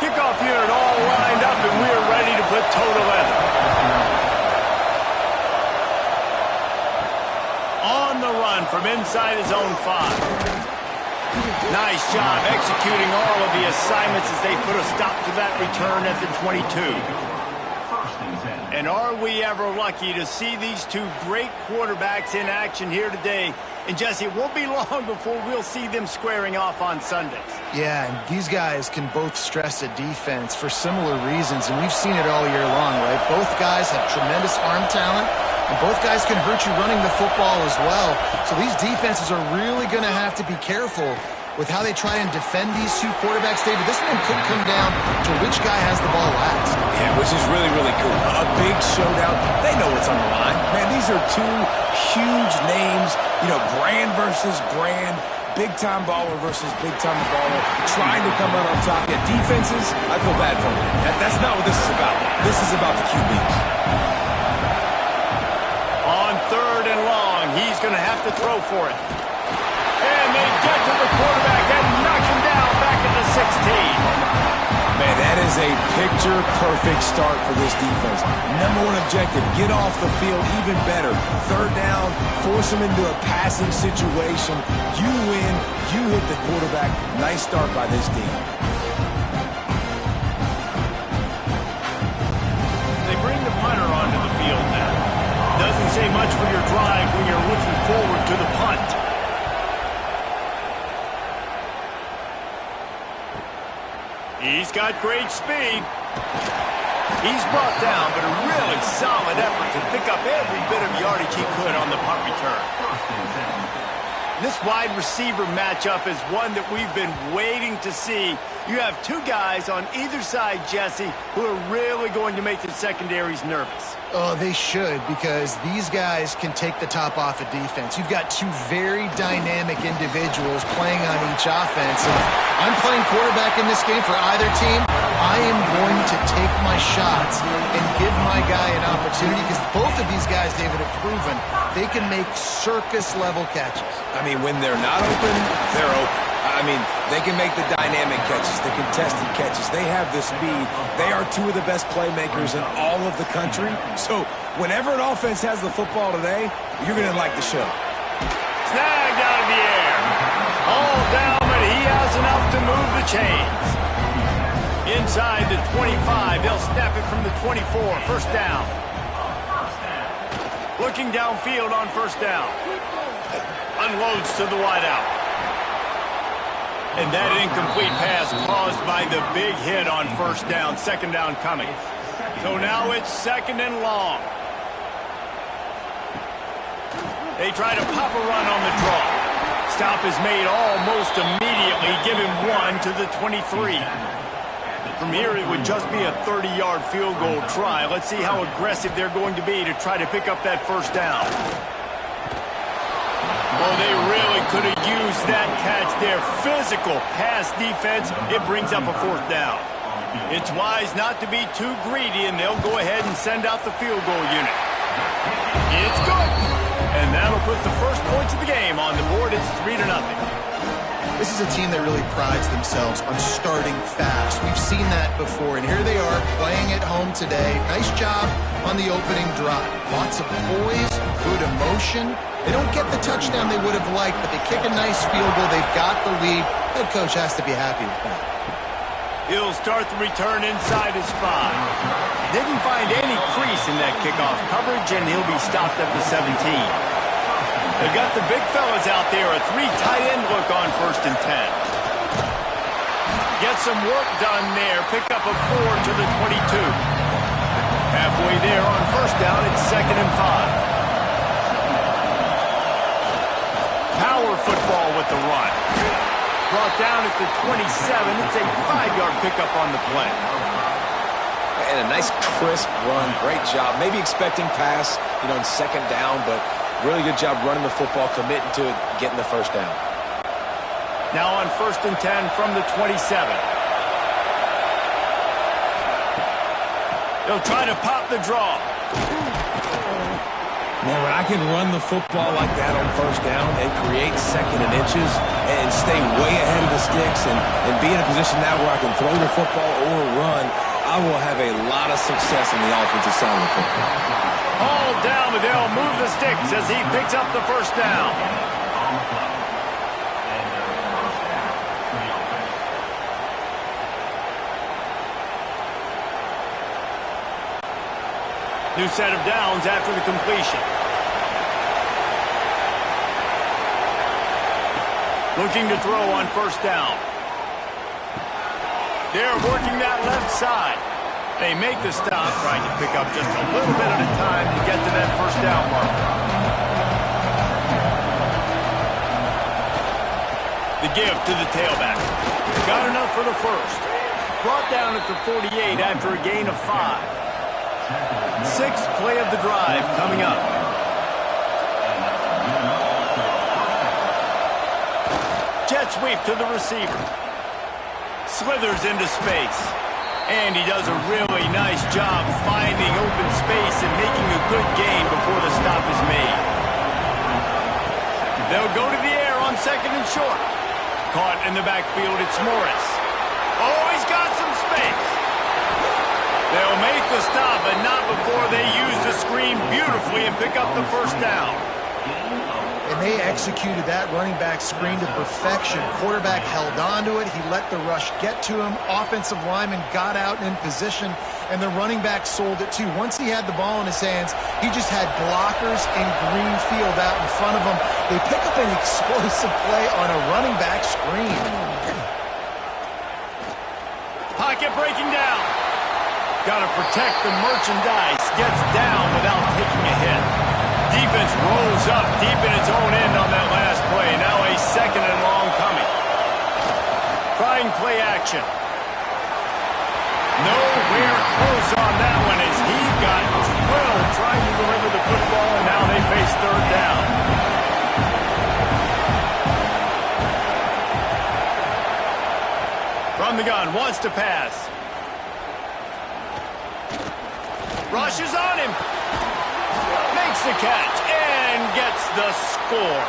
Kickoff unit all lined up, and we are ready to put toe to leather. On the run from inside his own 5. Nice job executing all of the assignments as they put a stop to that return at the 22. And are we ever lucky to see these two great quarterbacks in action here today? And Jesse, it won't be long before we'll see them squaring off on Sundays. Yeah, and these guys can both stress a defense for similar reasons, and we've seen it all year long, right? Both guys have tremendous arm talent, and both guys can hurt you running the football as well. So these defenses are really going to have to be careful with how they try and defend these two quarterbacks. David, this one could come down to which guy has the ball last. Yeah, which is really, really cool. A big showdown. They know what's on the line. Man, these are two huge names, you know, brand versus brand, big-time baller versus big-time baller, trying to come out on top. Yeah, defenses, I feel bad for them. That's not what this is about. This is about the QBs. On 3rd and long, he's going to have to throw for it. And they get to the quarterback and knock him down back at the 16. Man, that is a picture-perfect start for this defense. Number one objective, get off the field even better. 3rd down, force them into a passing situation. You win, you hit the quarterback. Nice start by this team. They bring the punter onto the field now. Doesn't say much for your drive when you're looking forward to the punt. He's got great speed. He's brought down, but a really solid effort to pick up every bit of yardage he could on the punt return. This wide receiver matchup is one that we've been waiting to see. You have two guys on either side, Jesse, who are really going to make the secondaries nervous. Oh, they should, because these guys can take the top off a defense. You've got two very dynamic individuals playing on each offense. And if I'm playing quarterback in this game for either team, I am going to take my shots and give my guy an opportunity, because both of these guys, David, have proven they can make circus-level catches. I mean, when they're not open, they're open. I mean, they can make the dynamic catches, the contested catches. They have the speed. They are two of the best playmakers in all of the country. So whenever an offense has the football today, you're going to like the show. Snagged out of the air. All down, but he has enough to move the chains. Inside the 25, they'll snap it from the 24. 1st down. Looking downfield on 1st down. Unloads to the wideout. And that incomplete pass caused by the big hit on 1st down. 2nd down coming. So now it's 2nd and long. They try to pop a run on the draw. Stop is made almost immediately. Give him 1 to the 23. From here, it would just be a 30-yard field goal try. Let's see how aggressive they're going to be to try to pick up that 1st down. Well, they really could have used that catch there. Physical pass defense. It brings up a 4th down. It's wise not to be too greedy, and they'll go ahead and send out the field goal unit. It's good. And that'll put the first points of the game on the board. It's 3-0. This is a team that really prides themselves on starting fast. We've seen that before, and here they are playing at home today. Nice job on the opening drive. Lots of poise, good emotion. They don't get the touchdown they would have liked, but they kick a nice field goal. They've got the lead. Head coach has to be happy with that. He'll start the return inside his 5. Didn't find any crease in that kickoff coverage, and he'll be stopped at the 17. They've got the big fellas out there, a 3 tight end look on 1st and 10. Get some work done there. Pick up a 4 to the 22. Halfway there on 1st down, it's 2nd and 5. Power football with the run. Brought down at the 27. It's a 5-yard pickup on the play. And a nice crisp run. Great job. Maybe expecting pass, you know, in 2nd down, but really good job running the football, committing to it, getting the 1st down. Now on 1st and 10 from the 27. They'll try to pop the draw. Man, when I can run the football like that on first down and create second and inches and stay way ahead of the sticks and be in a position now where I can throw the football or run, I will have a lot of success on the offensive side of the football. All down, but they'll move the sticks as he picks up the first down. New set of downs after the completion. Looking to throw on first down. They're working that left side. They make the stop, trying to pick up just a little bit at a time to get to that first down marker. The give to the tailback. Got enough for the first. Brought down at the 48 after a gain of 5. Sixth play of the drive coming up. Jet sweep to the receiver. Slithers into space. And he does a really nice job finding open space and making a good gain before the stop is made. They'll go to the air on second and short. Caught in the backfield, it's Morris. Oh, he's got some space. They'll make the stop, but not before they use the screen beautifully and pick up the first down. And they executed that running back screen to perfection. Quarterback held on to it. He let the rush get to him. Offensive lineman got out in position, and the running back sold it too. Once he had the ball in his hands, he just had blockers in green field out in front of him. They pick up an explosive play on a running back screen. Pocket breaking down. Got to protect the merchandise. Gets down without taking a hit. Defense rolls up deep in its own end on that last play. Now a second and long coming. Trying play action. Nowhere close on that one as he got drilled trying to deliver the football, and now they face third down. From the gun, wants to pass. Rushes on him. Makes the catch and gets the score.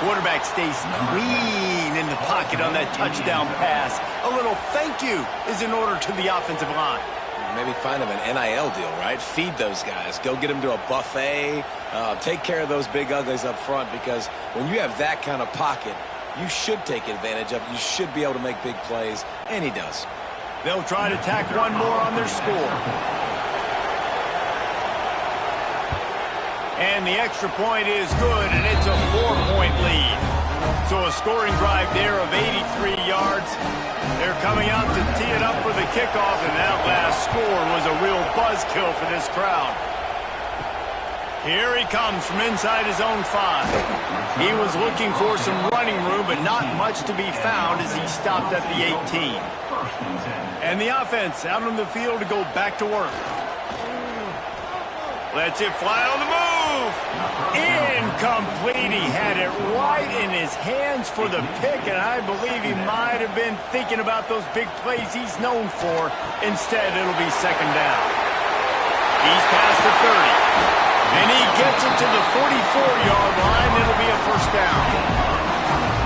Quarterback stays clean in the pocket on that touchdown pass. A little thank you is in order to the offensive line. Maybe find them an NIL deal, right? Feed those guys. Go get them to a buffet. Take care of those big uglies up front, because when you have that kind of pocket, you should take advantage of it. You should be able to make big plays, and he does. They'll try to tack one more on their score. And the extra point is good, and it's a 4-point lead. So a scoring drive there of 83 yards. They're coming out to tee it up for the kickoff, and that last score was a real buzzkill for this crowd. Here he comes from inside his own 5. He was looking for some running room, but not much to be found as he stopped at the 18. And the offense out on the field to go back to work. Lets it fly on the move. Incomplete. He had it right in his hands for the pick, and I believe he might have been thinking about those big plays he's known for. Instead, it'll be second down. He's past the 30, and he gets it to the 44-yard line. It'll be a first down.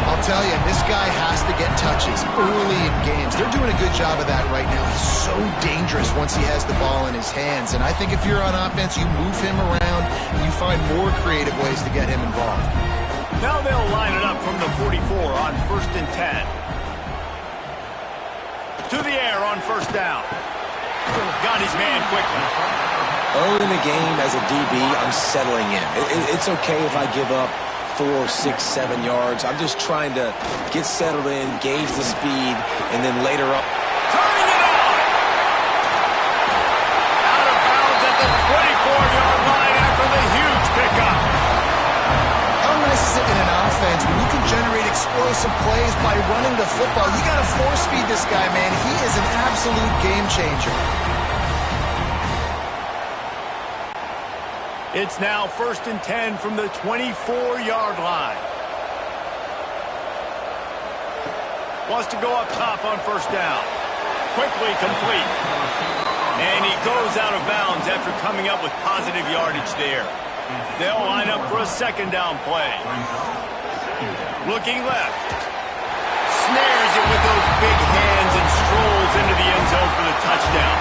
I'll tell you, this guy has to get touches early in games. They're doing a good job of that right now. He's so dangerous once he has the ball in his hands. And I think if you're on offense, you move him around and you find more creative ways to get him involved. Now they'll line it up from the 44 on first and 10. To the air on first down. Got his man quickly. Early in the game as a DB, I'm settling in. It's okay if I give up 4, 6, 7 yards. I'm just trying to get settled in, gauge the speed, and then later on. Turning it on! Out of bounds at the 24-yard line after the huge pickup. How nice is it in an offense when you can generate explosive plays by running the football? You got to force feed this guy, man. He is an absolute game changer. It's now first and 10 from the 24-yard line. Wants to go up top on first down. Quickly complete. And he goes out of bounds after coming up with positive yardage there. They'll line up for a second down play. Looking left. Snares it with those big hands and strolls into the end zone for the touchdown.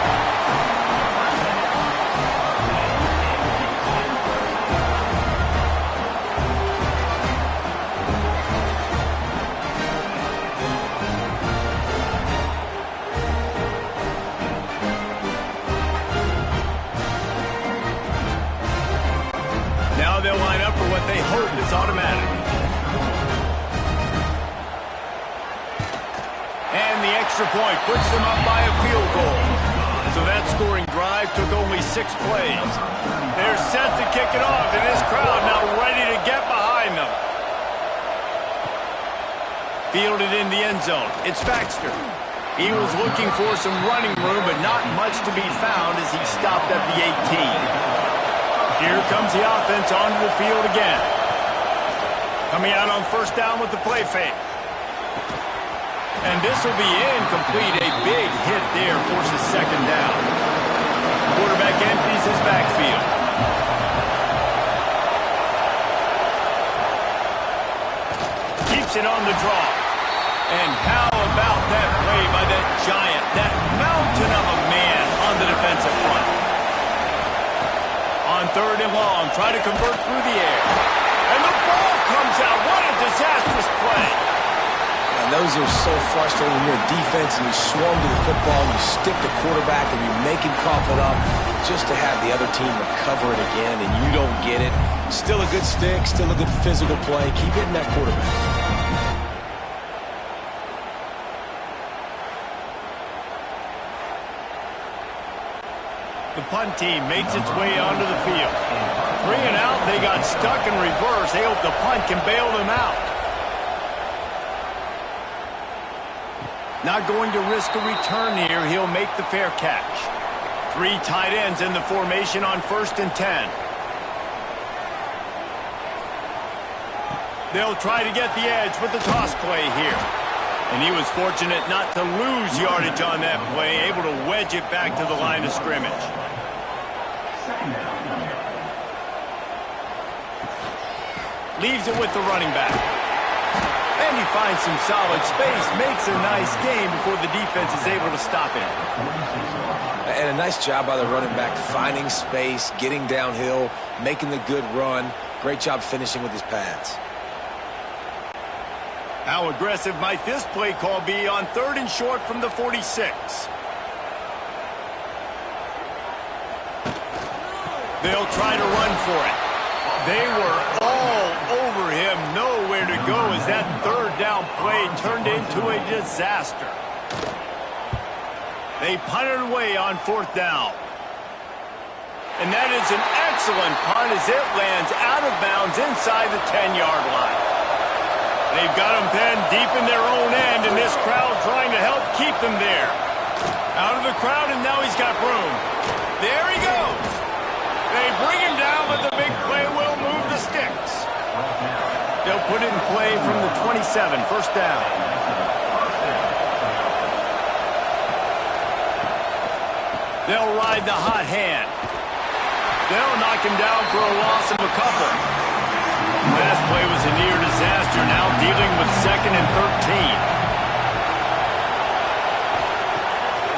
Now they'll line up for what they hope is automatic. And the extra point puts them up by a field goal. So that scoring drive took only 6 plays. They're set to kick it off, and this crowd now ready to get behind them. Fielded in the end zone. It's Baxter. He was looking for some running room, but not much to be found as he stopped at the 18. Here comes the offense onto the field again. Coming out on first down with the play fake. And this will be incomplete. A big hit there forces second down. Quarterback empties his backfield. Keeps it on the draw. And how about that play by that giant, that mountain of a man on the defensive front? On third and long, try to convert through the air. And the ball comes out. What a disastrous play. And those are so frustrating when you're a defense and you swarm to the football, and you stick the quarterback and you make him cough it up just to have the other team recover it again, and you don't get it. Still a good stick, still a good physical play. Keep hitting that quarterback. The punt team makes its way onto the field. 3 and out, they got stuck in reverse. They hope the punt can bail them out. Not going to risk a return here. He'll make the fair catch. 3 tight ends in the formation on 1st and 10. They'll try to get the edge with the toss play here. And he was fortunate not to lose yardage on that play, able to wedge it back to the line of scrimmage. Leaves it with the running back. And he finds some solid space, makes a nice game before the defense is able to stop him. And a nice job by the running back, finding space, getting downhill, making the good run. Great job finishing with his pads. How aggressive might this play call be on 3rd and short from the 46? They'll try to run for it. They were all over him, nowhere to go as that 3rd down play turned into a disaster. They punted away on 4th down. And that is an excellent punt as it lands out of bounds inside the 10-yard line. They've got him pinned deep in their own end, and this crowd trying to help keep them there. Out of the crowd, and now he's got room. There he goes. They bring him down, but the big play will move the sticks. They'll put it in play from the 27, 1st down. They'll ride the hot hand. They'll knock him down for a loss of a couple. Last play was a near disaster, now dealing with 2nd and 13.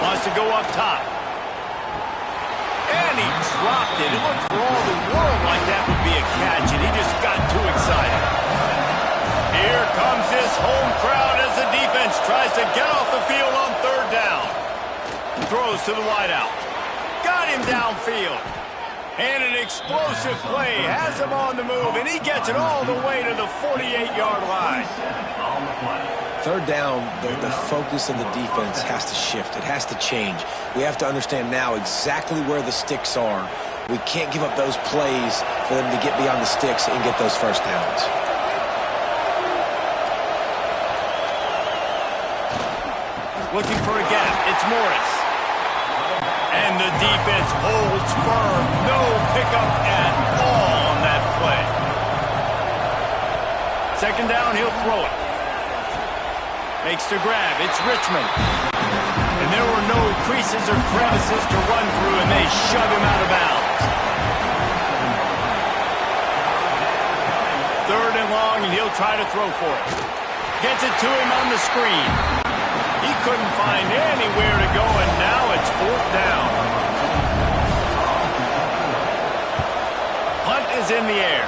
Wants to go up top. And he dropped it. It looked for all the world like that would be a catch, and he just got too excited. Here comes this home crowd as the defense tries to get off the field on 3rd down. Throws to the wideout. Got him downfield. And an explosive play has him on the move, and he gets it all the way to the 48-yard line. 3rd down, the focus of the defense has to shift. It has to change. We have to understand now exactly where the sticks are. We can't give up those plays for them to get beyond the sticks and get those 1st downs. Looking for a gap. It's Morris. And the defense holds firm. No pickup at all on that play. 2nd down, he'll throw it. Makes the grab. It's Richmond. And there were no creases or crevices to run through, and they shove him out of bounds. 3rd and long, and he'll try to throw for it. Gets it to him on the screen. He couldn't find anywhere to go, and now it's 4th down. Punt is in the air.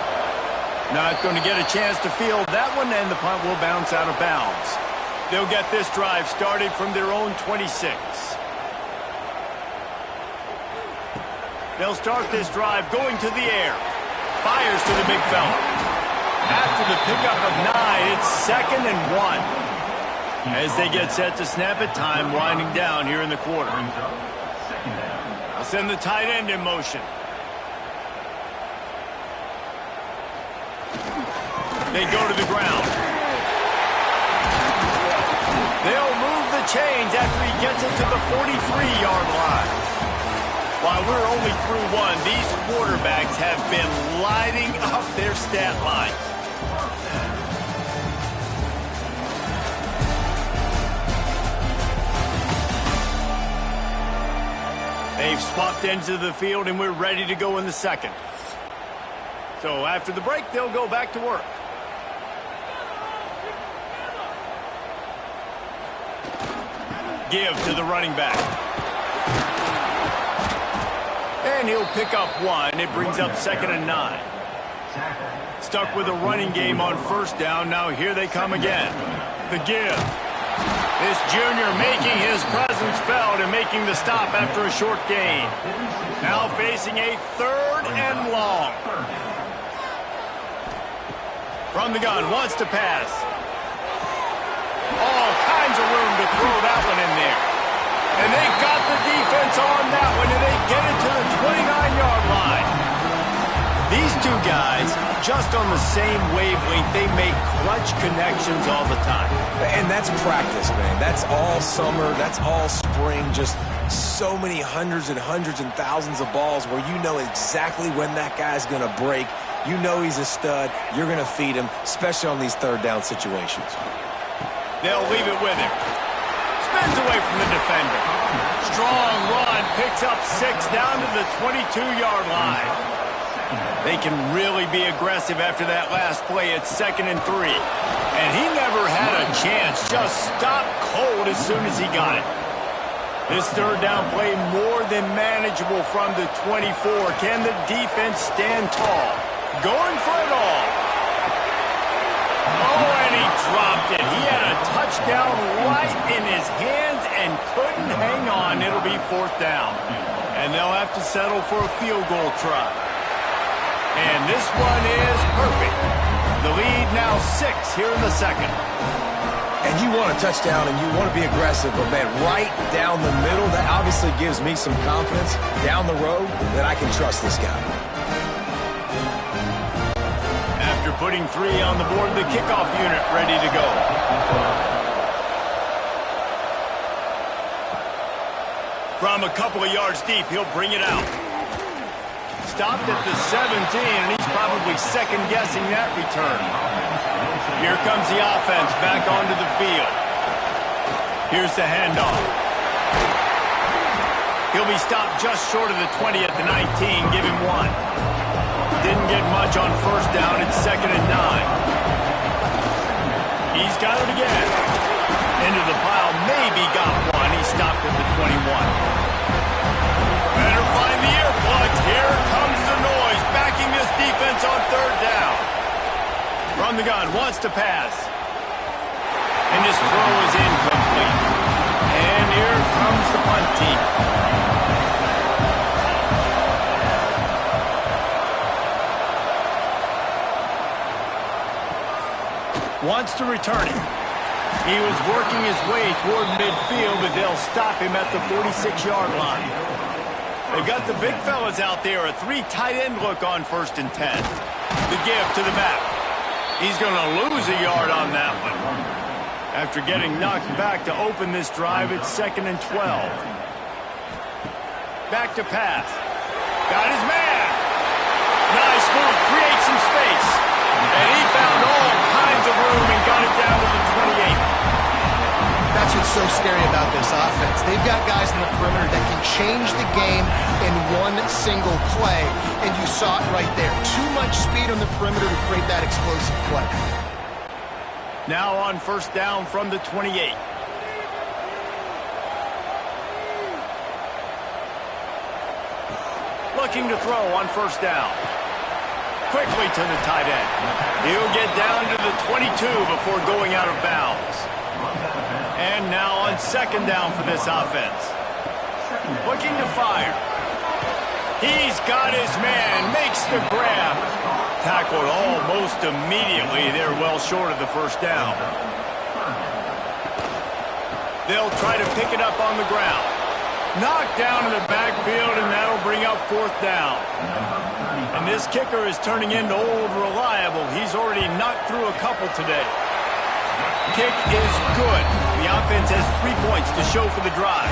Not going to get a chance to field that one, and the punt will bounce out of bounds. They'll get this drive started from their own 26. They'll start this drive going to the air. Fires to the big fella. After the pickup of 9, it's 2nd and 1. As they get set to snap it, time winding down here in the quarter. I'll send the tight end in motion. They go to the ground. They'll move the chains after he gets it to the 43-yard line. While we're only through one, these quarterbacks have been lighting up their stat line. They've swapped ends of the field, and we're ready to go in the second. So after the break, they'll go back to work. Give to the running back. And he'll pick up 1. It brings up 2nd and 9. Stuck with a running game on 1st down. Now here they come again. The give. This junior making his presence felt and making the stop after a short gain. Now facing a 3rd and long. From the gun, wants to pass. All kinds of room to throw that one in there. And they got the defense on that one, and they get it to the 29-yard line. These two guys, just on the same wavelength, they make clutch connections all the time. And that's practice, man. That's all summer. That's all spring. Just so many hundreds and thousands of balls where you know exactly when that guy's going to break. You know he's a stud. You're going to feed him, especially on these 3rd down situations. They'll leave it with him. Spins away from the defender. Strong run, picks up 6 down to the 22-yard line. They can really be aggressive after that last play. It's 2nd and 3. And he never had a chance. Just stopped cold as soon as he got it. This 3rd down play more than manageable from the 24. Can the defense stand tall? Going for it all. Oh, and he dropped it. He had a touchdown right in his hands and couldn't hang on. It'll be 4th down. And they'll have to settle for a field goal try. And this one is perfect. The lead now 6 here in the second. And you want a touchdown and you want to be aggressive, but man, right down the middle, that obviously gives me some confidence down the road that I can trust this guy. After putting 3 on the board, the kickoff unit ready to go. From a couple of yards deep, he'll bring it out. Stopped at the 17, and he's probably second-guessing that return. Here comes the offense back onto the field. Here's the handoff. He'll be stopped just short of the 20 at the 19. Give him 1. Didn't get much on 1st down. It's 2nd and 9. He's got it again. Into the pile. Maybe got 1. He stopped at the 21. Better find the earplugs. Here comes the noise. Backing this defense on 3rd down. From the gun. Wants to pass. And his throw is incomplete. And here comes the punt team. Wants to return it. He was working his way toward midfield, but they'll stop him at the 46-yard line. They've got the big fellas out there, a 3 tight end look on 1st and 10. The give to the back. He's going to lose a yard on that one. After getting knocked back to open this drive, it's 2nd and 12. Back to pass. Got his man. Nice move, creates some space. And he found all kinds of room and got it down to the 28. That's what's so scary about this offense. They've got guys in the perimeter that can change the game in one single play, and you saw it right there. Too much speed on the perimeter to create that explosive play. Now on first down from the 28. Looking to throw on first down. Quickly to the tight end. He'll get down to the 22 before going out of bounds. And now on second down for this offense. Looking to fire. He's got his man. Makes the grab. Tackled almost immediately. They're well short of the first down. They'll try to pick it up on the ground. Knocked down in the backfield, and that'll bring up fourth down. And this kicker is turning into old reliable. He's already knocked through a couple today. Kick is good. The offense has 3 points to show for the drive.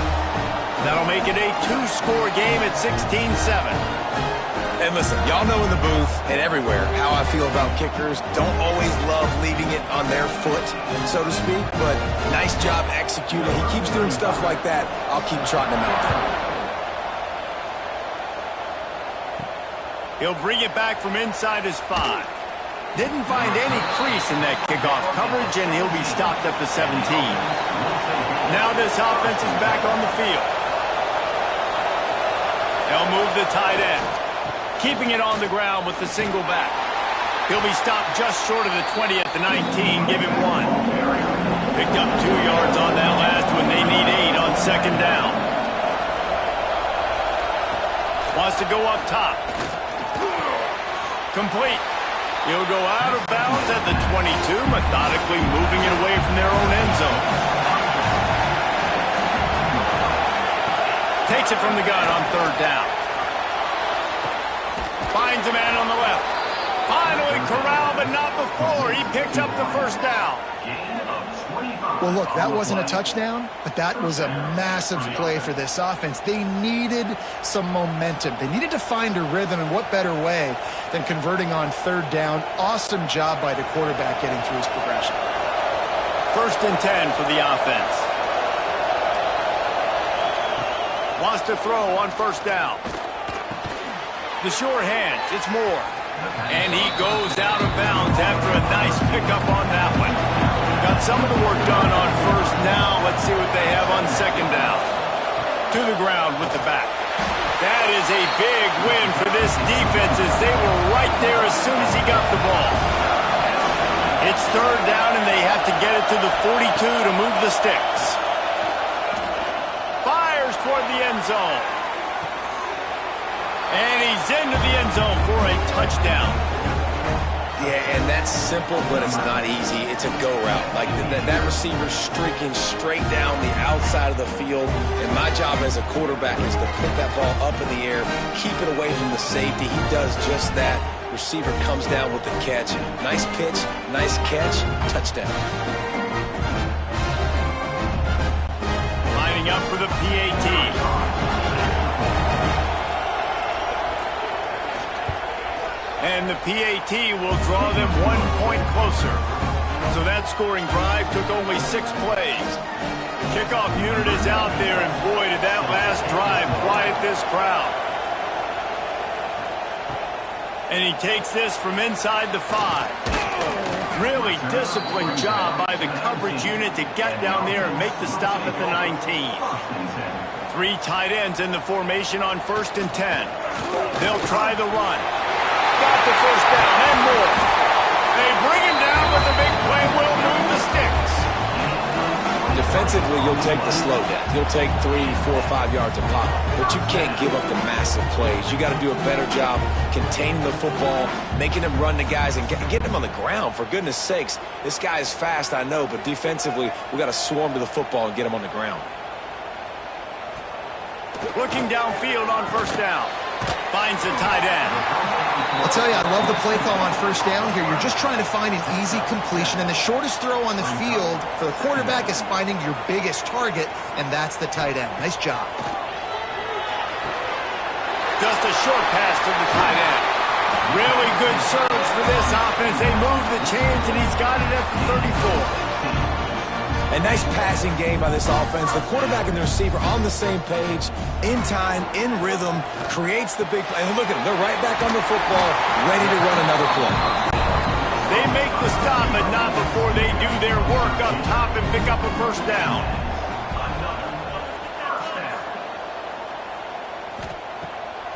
That'll make it a two-score game at 16-7. And listen, y'all know in the booth and everywhere how I feel about kickers. Don't always love leaving it on their foot, so to speak, but nice job executing. He keeps doing stuff like that. I'll keep trotting him out there. He'll bring it back from inside his 5. Didn't find any crease in that kickoff coverage, and he'll be stopped at the 17. Now this offense is back on the field. They'll move the tight end. Keeping it on the ground with the single back. He'll be stopped just short of the 20 at the 19. Give him 1. Picked up 2 yards on that last one. They need 8 on second down. Wants to go up top. Complete. He'll go out of bounds at the 22, methodically moving it away from their own end zone. Takes it from the gun on third down. Finds a man on the left. Finally corralled, but not before. He picks up the first down. Well, look, that wasn't a touchdown, but that was a massive play for this offense. They needed some momentum. They needed to find a rhythm, and what better way than converting on third down. Awesome job by the quarterback getting through his progression. First and 10 for the offense. Wants to throw on first down. The sure hands, it's Moore. And he goes out of bounds after a nice pickup on that one. Got some of the work done on first. Now let's see what they have on second down. To the ground with the back. That is a big win for this defense as they were right there as soon as he got the ball. It's third down and they have to get it to the 42 to move the sticks. Fires toward the end zone. And he's into the end zone for a touchdown. Yeah, and that's simple, but it's not easy. It's a go route. Like that receiver streaking straight down the outside of the field. And my job as a quarterback is to put that ball up in the air, keep it away from the safety. He does just that. Receiver comes down with the catch. Nice pitch, nice catch, touchdown. Lining up for the PAT. And the PAT will draw them 1 point closer. So that scoring drive took only 6 plays. The kickoff unit is out there, and boy, did that last drive quiet this crowd. And he takes this from inside the 5. Really disciplined job by the coverage unit to get down there and make the stop at the 19. 3 tight ends in the formation on first and 10. They'll try the run. Got the first down and more. They bring him down with a big play. Will move the sticks. Defensively, you'll take the slow down. You'll take 3, 4, 5 yards a pop, but you can't give up the massive plays. You got to do a better job containing the football, making them run the guys, and getting them on the ground. For goodness sakes, this guy is fast, I know, but defensively, we got to swarm to the football and get him on the ground. Looking downfield on first down. Finds the tight end. I'll tell you, I love the play call on first down here. You're just trying to find an easy completion, and the shortest throw on the field for the quarterback is finding your biggest target, and that's the tight end. Nice job. Just a short pass to the tight end. Really good surge for this offense. They move the chains, and he's got it at the 34. A nice passing game by this offense. The quarterback and the receiver on the same page, in time, in rhythm, creates the big play. And look at them. They're right back on the football, ready to run another play. They make the stop, but not before they do their work up top and pick up a first down.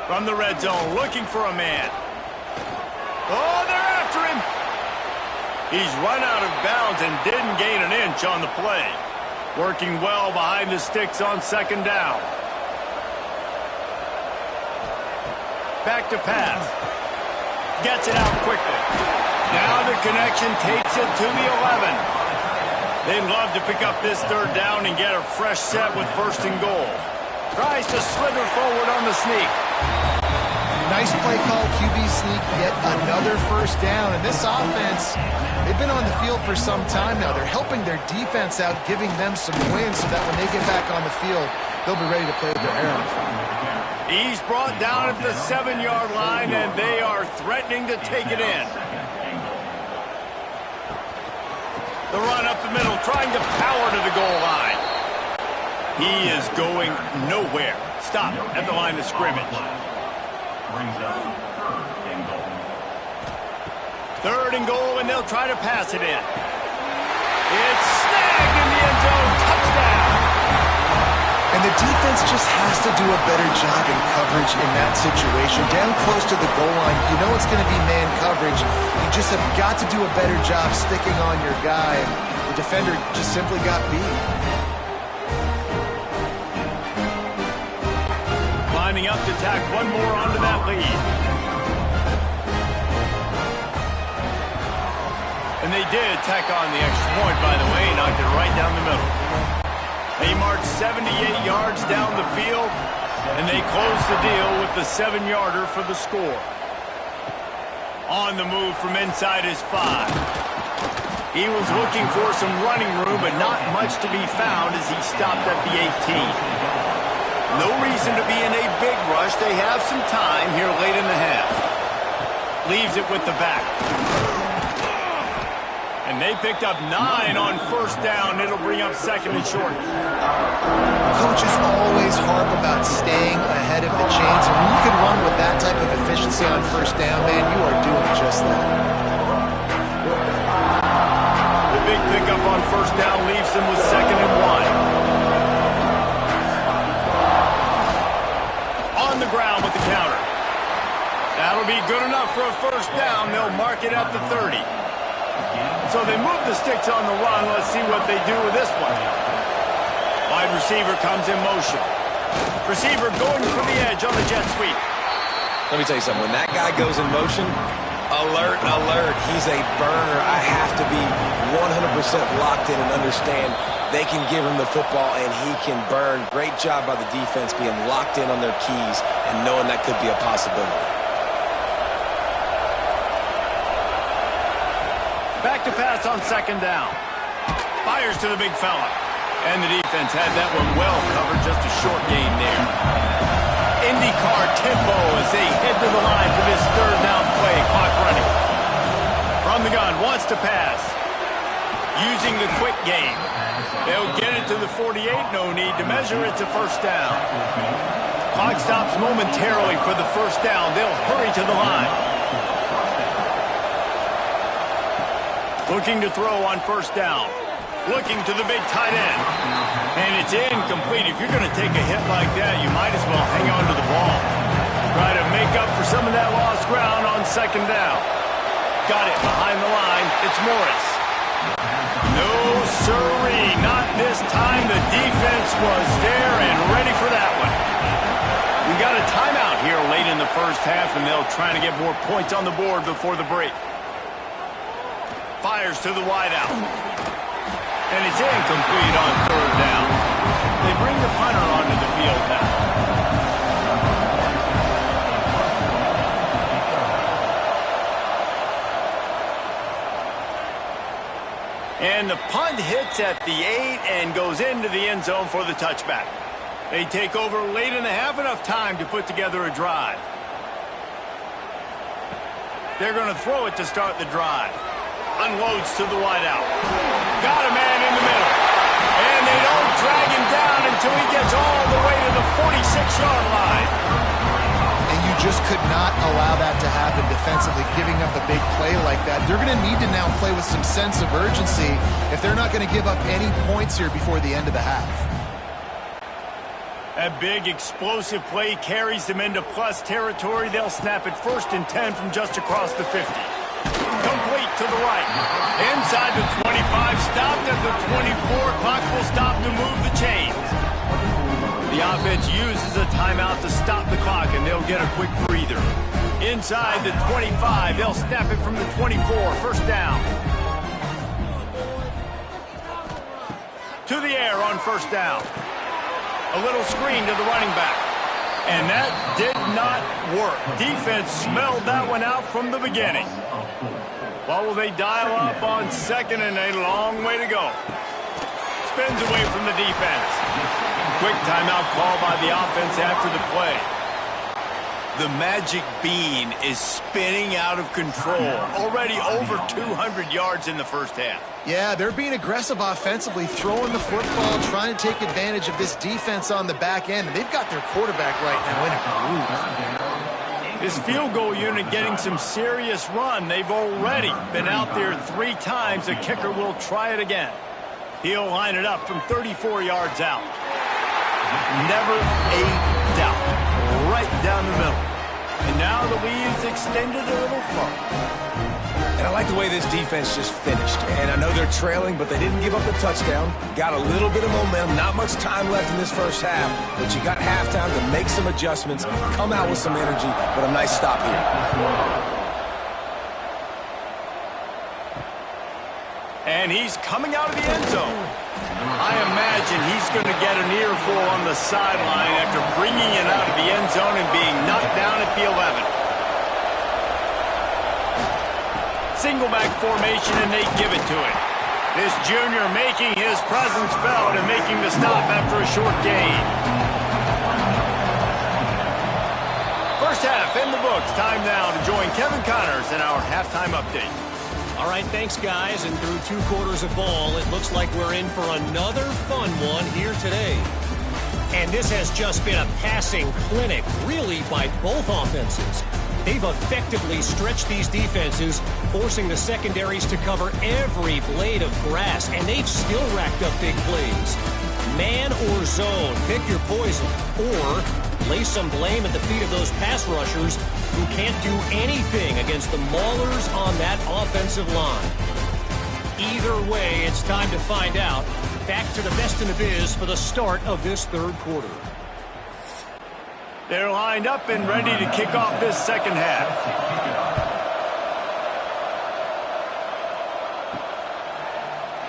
From the red zone, looking for a man. Oh, they're after him. He's run out of bounds and didn't gain an inch on the play. Working well behind the sticks on second down. Back to pass. Gets it out quickly. Now the connection takes it to the 11. They'd love to pick up this third down and get a fresh set with first and goal. Tries to slither forward on the sneak. Nice play call, QB sneak, yet another first down. And this offense, they've been on the field for some time now. They're helping their defense out, giving them some wins so that when they get back on the field, they'll be ready to play with their hair on fire. He's brought down at the 7-yard line, and they are threatening to take it in. The run up the middle, trying to power to the goal line. He is going nowhere. Stop at the line of scrimmage. Third and goal, and they'll try to pass it in. It's snagged in the end zone. Touchdown. And the defense just has to do a better job in coverage in that situation. Down close to the goal line, you know it's going to be man coverage. You just have got to do a better job sticking on your guy. And the defender just simply got beat. Lining up to tack one more onto that lead. And they did tack on the extra point, by the way, knocked it right down the middle. They marched 78 yards down the field, and they closed the deal with the 7-yarder for the score. On the move from inside his 5. He was looking for some running room, but not much to be found as he stopped at the 18. No reason to be in a big rush. They have some time here late in the half. Leaves it with the back. And they picked up 9 on first down. It'll bring up second and short. Coaches always harp about staying ahead of the chains. And when you can run with that type of efficiency on first down, man, you are doing just that. The big pickup on first down leaves them with second and 1. On the ground with the counter. That'll be good enough for a first down. They'll mark it at the 30. So they move the sticks on the run. Let's see what they do with this one. Wide receiver comes in motion. Receiver going for the edge on the jet sweep. Let me tell you something. When that guy goes in motion, alert, alert. He's a burner. I have to be 100% locked in and understand they can give him the football and he can burn. Great job by the defense being locked in on their keys and knowing that could be a possibility. Back to pass on second down. Fires to the big fella. And the defense had that one well covered. Just a short gain there. IndyCar tempo as they head to the line for this third down play. Clock running. From the gun, wants to pass. Using the quick game. They'll get it to the 48. No need to measure. It's a first down. Clock stops momentarily for the first down. They'll hurry to the line. Looking to throw on first down. Looking to the big tight end. And it's incomplete. If you're going to take a hit like that, you might as well hang on to the ball. Try to make up for some of that lost ground on second down. Got it behind the line. It's Morris. No, sirree. Not this time. The defense was there and ready for that one. We got a timeout here late in the first half, and they'll try to get more points on the board before the break. Fires to the wideout. And it's incomplete on third down. They bring the punter onto the field now. And the punt hits at the 8 and goes into the end zone for the touchback. They take over late in the half, enough time to put together a drive. They're going to throw it to start the drive. Unloads to the wideout. Got a man in the middle. drag him down until he gets all the way to the 46-yard line. And you just could not allow that to happen defensively, giving up a big play like that. They're going to need to now play with some sense of urgency if they're not going to give up any points here before the end of the half. A big explosive play carries them into plus territory. They'll snap it 1st and 10 from just across the 50. Complete to the right. Inside the 25, stopped at the 24. Clock will stop to move the chains. The offense uses a timeout to stop the clock, and they'll get a quick breather. Inside the 25, they'll snap it from the 24. 1st down. To the air on 1st down. A little screen to the running back. And that did not work. Defense smelled that one out from the beginning. What will they dial up on 2nd and a long way to go? Spins away from the defense. Quick timeout call by the offense after the play. The magic bean is spinning out of control. Already over 200 yards in the 1st half. Yeah, they're being aggressive offensively, throwing the football, trying to take advantage of this defense on the back end. And they've got their quarterback right now in a groove. This field goal unit getting some serious run. They've already been out there 3 times. The kicker will try it again. He'll line it up from 34 yards out. Never a doubt. Right down the middle. And now the lead's extended a little further. And I like the way this defense just finished. And I know they're trailing, but they didn't give up the touchdown. Got a little bit of momentum. Not much time left in this 1st half, but you got halftime to make some adjustments, come out with some energy, but a nice stop here. And he's coming out of the end zone. I imagine he's going to get an earful on the sideline after bringing it out of the end zone and being knocked down at the 11. Single back formation, and they give it to him. This junior making his presence felt and making the stop after a short gain. 1st half in the books. Time now to join Kevin Connors in our halftime update. All right, thanks, guys. And through 2 quarters of ball, it looks like we're in for another fun one here today. And this has just been a passing clinic, really, by both offenses. They've effectively stretched these defenses, forcing the secondaries to cover every blade of grass, and they've still racked up big plays. Man or zone, pick your poison, or lay some blame at the feet of those pass rushers who can't do anything against the maulers on that offensive line. Either way, it's time to find out. Back to the best in the biz for the start of this 3rd quarter. They're lined up and ready to kick off this 2nd half.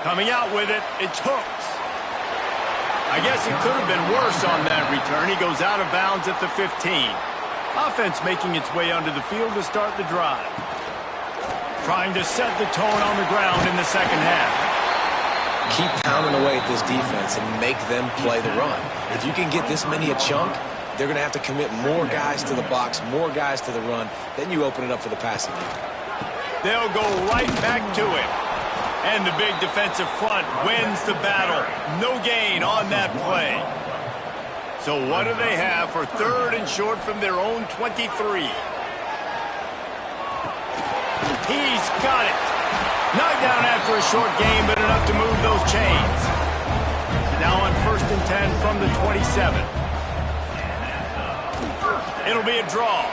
Coming out with it, it's Hooks. I guess it could have been worse on that return. He goes out of bounds at the 15. Offense making its way onto the field to start the drive. Trying to set the tone on the ground in the 2nd half. Keep pounding away at this defense and make them play the run. If you can get this many a chunk, they're going to have to commit more guys to the box, more guys to the run. Then you open it up for the passing game. They'll go right back to it. And the big defensive front wins the battle. No gain on that play. So what do they have for 3rd and short from their own 23? He's got it. Knocked down after a short gain, but enough to move those chains. Now on 1st and 10 from the 27. It'll be a draw.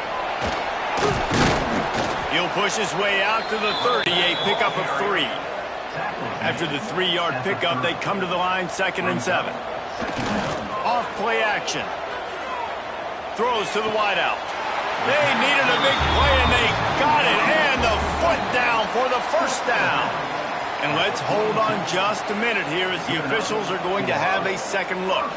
He'll push his way out to the 30, a pickup of 3. After the 3-yard pickup, they come to the line 2nd and 7. Off play action. Throws to the wideout. They needed a big play, and they got it. And the foot down for the 1st down. And let's hold on just a minute here as the officials are going to have a 2nd look.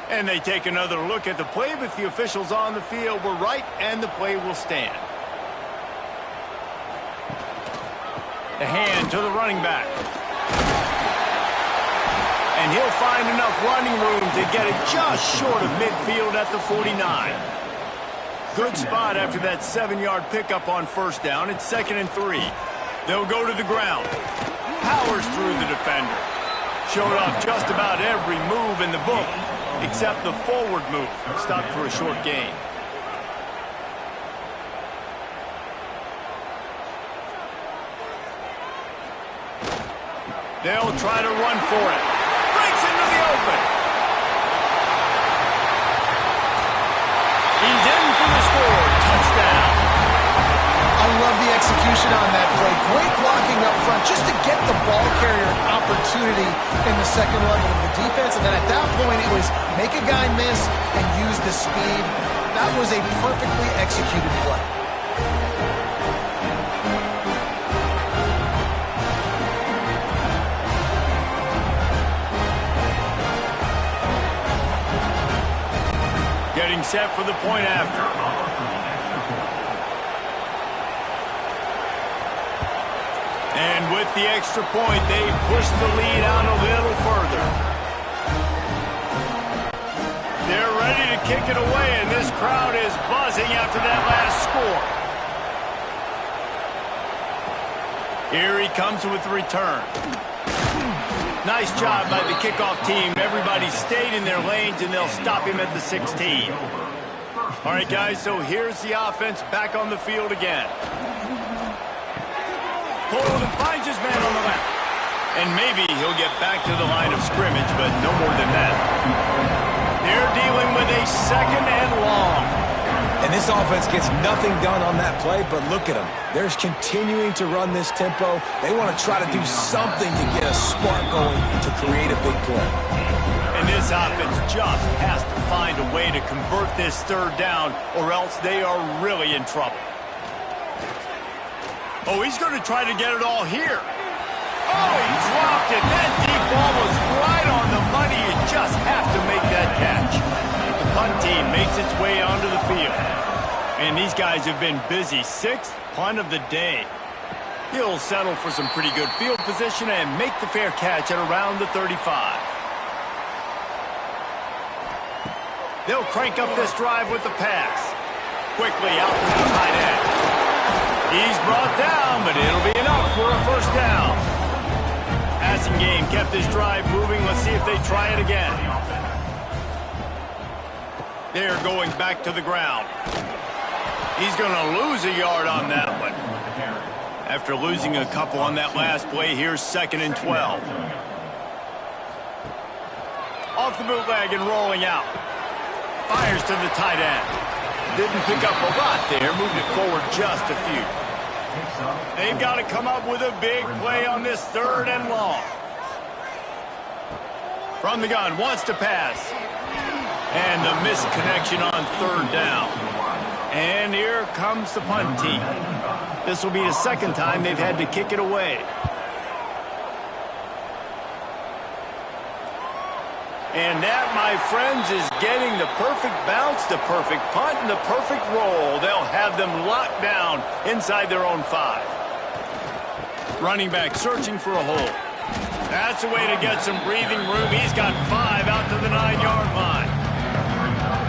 And they take another look at the play, but the officials on the field were right, and the play will stand. The hand to the running back. And he'll find enough running room to get it just short of midfield at the 49. good spot after that 7-yard pickup on first down. It's 2nd and 3. They'll go to the ground. Powers through the defender. Showed off just about every move in the book, except the forward move. Stopped for a short gain. They'll try to run for it. Breaks into the open. He's in for the score. Touchdown. I love the execution on that play. Great blocking up front just to get the ball carrier an opportunity in the second level of the defense. And then at that point, it was make a guy miss and use the speed. That was a perfectly executed play. Getting set for the point after. And with the extra point, they push the lead out a little further. They're ready to kick it away, and this crowd is buzzing after that last score. Here he comes with the return. Nice job by the kickoff team. Everybody stayed in their lanes, and they'll stop him at the 16. All right, guys, so here's the offense back on the field again. Hold and finds his man on the left. And maybe he'll get back to the line of scrimmage, but no more than that. They're dealing with a 2nd and long. And this offense gets nothing done on that play, but look at them. They're continuing to run this tempo. They want to try to do something to get a spark going to create a big play. And this offense just has to find a way to convert this 3rd down, or else they are really in trouble. Oh, he's going to try to get it all here. Oh, he dropped it. That deep ball was right on the money. You just have to make that catch. The punt team makes its way onto the field. And these guys have been busy. 6th punt of the day. He'll settle for some pretty good field position and make the fair catch at around the 35. They'll crank up this drive with the pass. Quickly out to the tight end. He's brought down, but it'll be enough for a 1st down. Passing game kept this drive moving. Let's see if they try it again. They're going back to the ground. He's going to lose a yard on that one. After losing a couple on that last play, here's 2nd and 12. Off the bootleg and rolling out. Fires to the tight end. Didn't pick up a lot there, moved it forward just a few. They've got to come up with a big play on this 3rd and long. From the gun, wants to pass. And the misconnection on 3rd down. And here comes the punt team. This will be the 2nd time they've had to kick it away. And that, my friends, is getting the perfect bounce, the perfect punt, and the perfect roll. They'll have them locked down inside their own 5. Running back searching for a hole. That's a way to get some breathing room. He's got 5 out to the 9-yard line.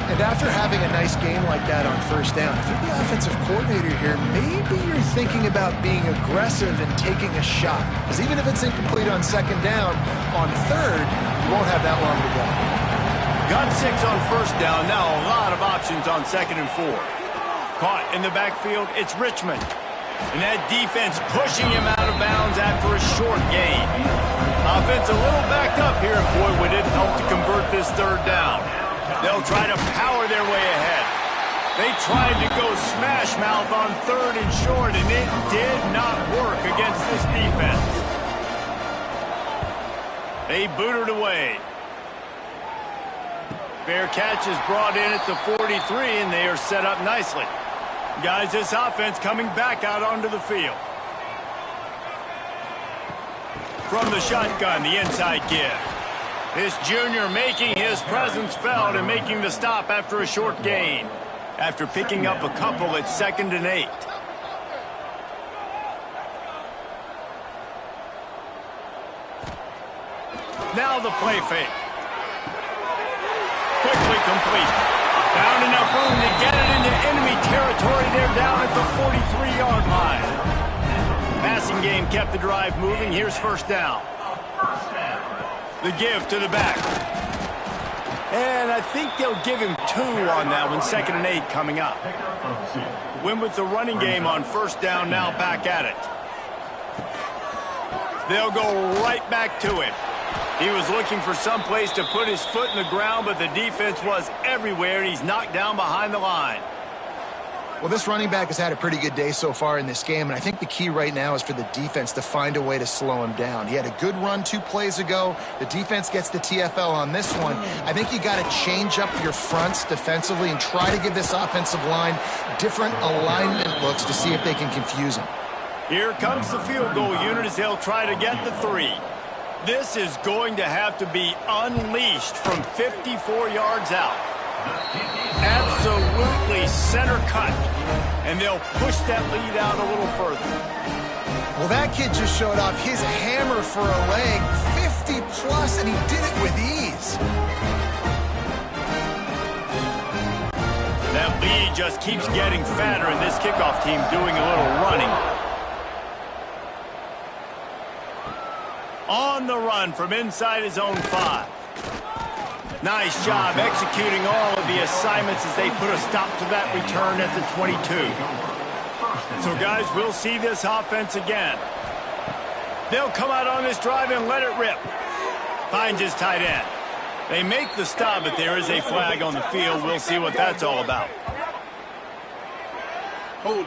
And after having a nice game like that on 1st down, if you're the offensive coordinator here, maybe you're thinking about being aggressive and taking a shot. Because even if it's incomplete on 2nd down, on 3rd, you won't have that long to go. Got 6 on 1st down. Now a lot of options on 2nd and 4. Caught in the backfield, it's Richmond. And that defense pushing him out of bounds after a short gain. Offense a little backed up here, and boy, would it help to convert this 3rd down. They'll try to power their way ahead. They tried to go smash mouth on 3rd and short, and it did not work against this defense. They booted away. Fair catch is brought in at the 43, and they are set up nicely. Guys, this offense coming back out onto the field. From the shotgun, the inside give. This junior making his presence felt and making the stop after a short gain. After picking up a couple at 2nd and 8. Now the play fake. Quickly complete. Found enough room to get it into enemy territory. They're down at the 43-yard line. Passing game kept the drive moving. Here's first down. The give to the back. And I think they'll give him 2 on that one. 2nd and 8 coming up. Win with the running game on first down, now back at it. They'll go right back to it. He was looking for some place to put his foot in the ground, but the defense was everywhere, and he's knocked down behind the line. Well, this running back has had a pretty good day so far in this game, and I think the key right now is for the defense to find a way to slow him down. He had a good run 2 plays ago. The defense gets the TFL on this one. I think you got to change up your fronts defensively and try to give this offensive line different alignment looks to see if they can confuse him. Here comes the field goal unit as they'll try to get the 3. This is going to have to be unleashed from 54 yards out. Absolutely center cut. And they'll push that lead out a little further. Well, that kid just showed off his hammer for a leg, 50-plus, and he did it with ease. That lead just keeps getting fatter, and this kickoff team doing a little running. On the run from inside his own 5. Nice job executing all of the assignments as they put a stop to that return at the 22. So, guys, we'll see this offense again. They'll come out on this drive and let it rip. Finds his tight end. They make the stop, but there is a flag on the field. We'll see what that's all about. Hold it.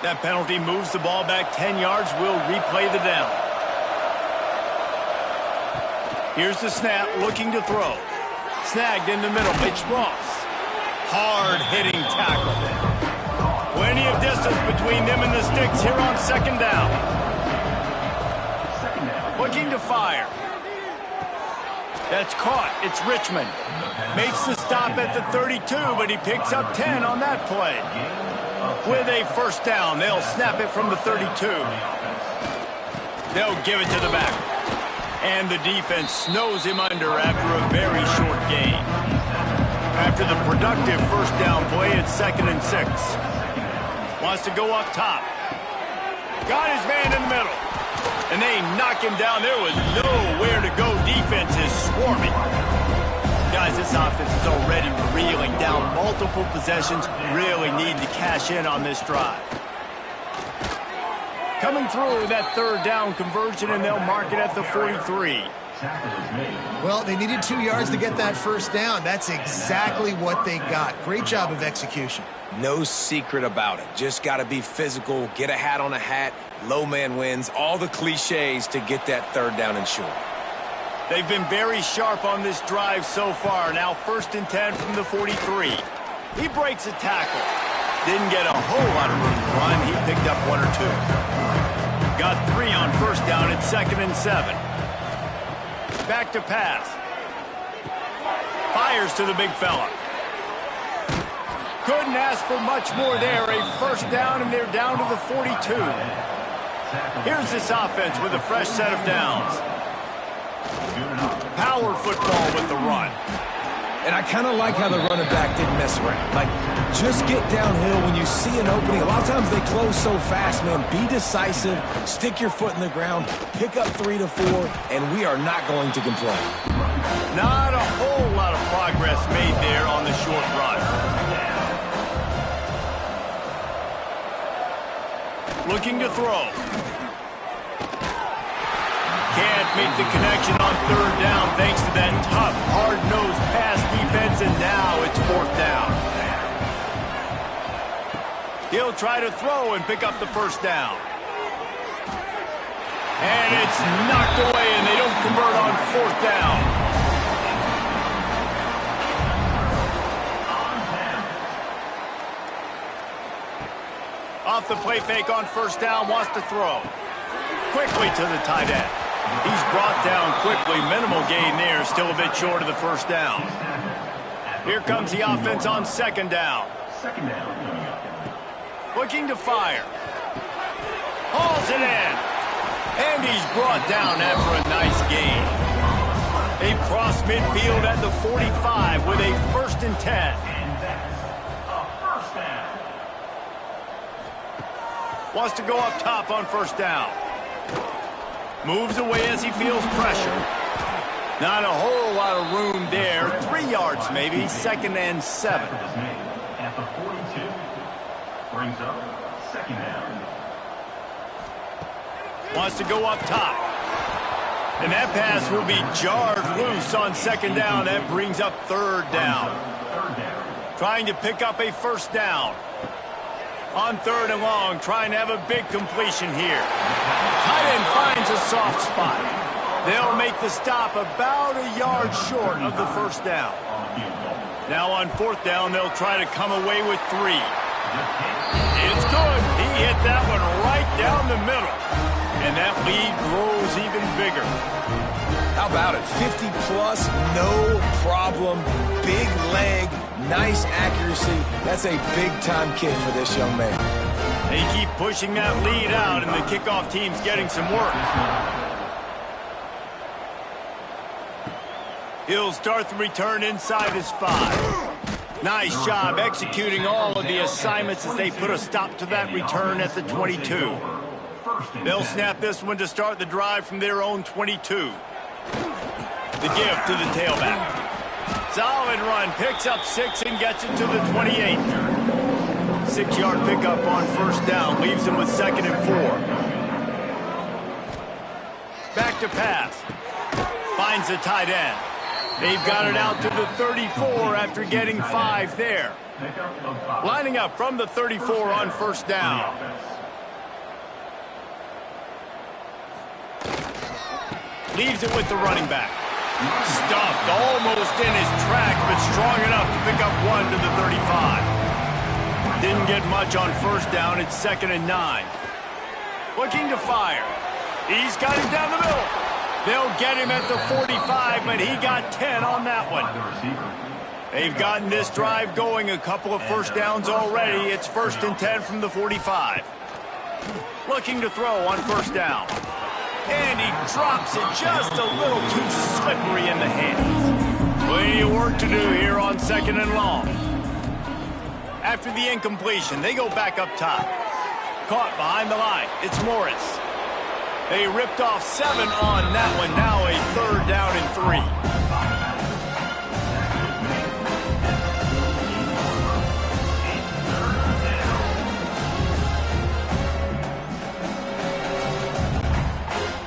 That penalty moves the ball back 10 yards. We'll replay the down. Here's the snap, looking to throw. Snagged in the middle. It's Ross. Hard-hitting tackle. Plenty of distance between them and the sticks here on 2nd down. Looking to fire. That's caught. It's Richmond. Makes the stop at the 32, but he picks up 10 on that play. With a first down, they'll snap it from the 32. They'll give it to the back. And the defense snows him under after a very short game. After the productive first down play, it's 2nd and 6. Wants to go up top. Got his man in the middle. And they knock him down. There was nowhere to go. Defense is swarming. Guys, this offense is already reeling down multiple possessions. Really need to cash in on this drive. Coming through that 3rd down conversion, and they'll mark it at the 43. Well, they needed 2 yards to get that first down. That's exactly what they got. Great job of execution. No secret about it. Just got to be physical, get a hat on a hat, low man wins, all the cliches to get that 3rd down and short. They've been very sharp on this drive so far. Now 1st and 10 from the 43. He breaks a tackle. Didn't get a whole lot of room to run. He picked up 1 or 2. Got 3 on first down at 2nd and 7. Back to pass. Fires to the big fella. Couldn't ask for much more there. A first down, and they're down to the 42. Here's this offense with a fresh set of downs. Power football with the run. And I kind of like how the running back didn't mess around. Like, just get downhill when you see an opening. A lot of times they close so fast, man. Be decisive, stick your foot in the ground, pick up 3 to 4, and we are not going to complain. Not a whole lot of progress made there on the short run. Looking to throw. Can't make the connection on 3rd down thanks to that tough, hard-nosed pass defense, and now it's 4th down. He'll try to throw and pick up the first down. And it's knocked away, and they don't convert on 4th down. Off the play fake on first down, wants to throw. Quickly to the tight end. He's brought down quickly. Minimal gain there. Still a bit short of the first down. Here comes the offense on 2nd down. Looking to fire. Hauls it in. And he's brought down after a nice gain. They cross midfield at the 45 with a 1st and 10. And that's a first down. Wants to go up top on 1st down. Moves away as he feels pressure. Not a whole lot of room there. 3 yards maybe. 2nd and 7. At the 42. Brings up 2nd down. Wants to go up top. And that pass will be jarred loose on 2nd down. That brings up 3rd down. Trying to pick up a 1st down. On 3rd and long, trying to have a big completion here. Tight end finds a soft spot. They'll make the stop about a yard short of the 1st down. Now on 4th down, they'll try to come away with 3. It's good. He hit that one right down the middle. And that lead grows even bigger. How about it? 50 plus, no problem. Big leg, nice accuracy. That's a big-time kick for this young man. They keep pushing that lead out, and the kickoff team's getting some work. He'll start the return inside his 5. Nice job executing all of the assignments as they put a stop to that return at the 22. They'll snap this one to start the drive from their own 22. The give to the tailback. Solid run, picks up 6 and gets it to the 28. 6-yard pickup on 1st down, leaves him with 2nd and 4. Back to pass. Finds the tight end. They've got it out to the 34 after getting 5 there. Lining up from the 34 on 1st down. Leaves it with the running back. Stuffed almost in his tracks, but strong enough to pick up 1 to the 35. Didn't get much on 1st down. It's 2nd and 9. Looking to fire. He's got him down the middle. They'll get him at the 45, but he got 10 on that one. They've gotten this drive going a couple of 1st downs already. It's 1st and 10 from the 45. Looking to throw on 1st down. And he drops it just a little too slippery in the hands. Plenty of work to do here on 2nd and long. After the incompletion, they go back up top. Caught behind the line. It's Morris. They ripped off 7 on that one. Now a 3rd down and 3.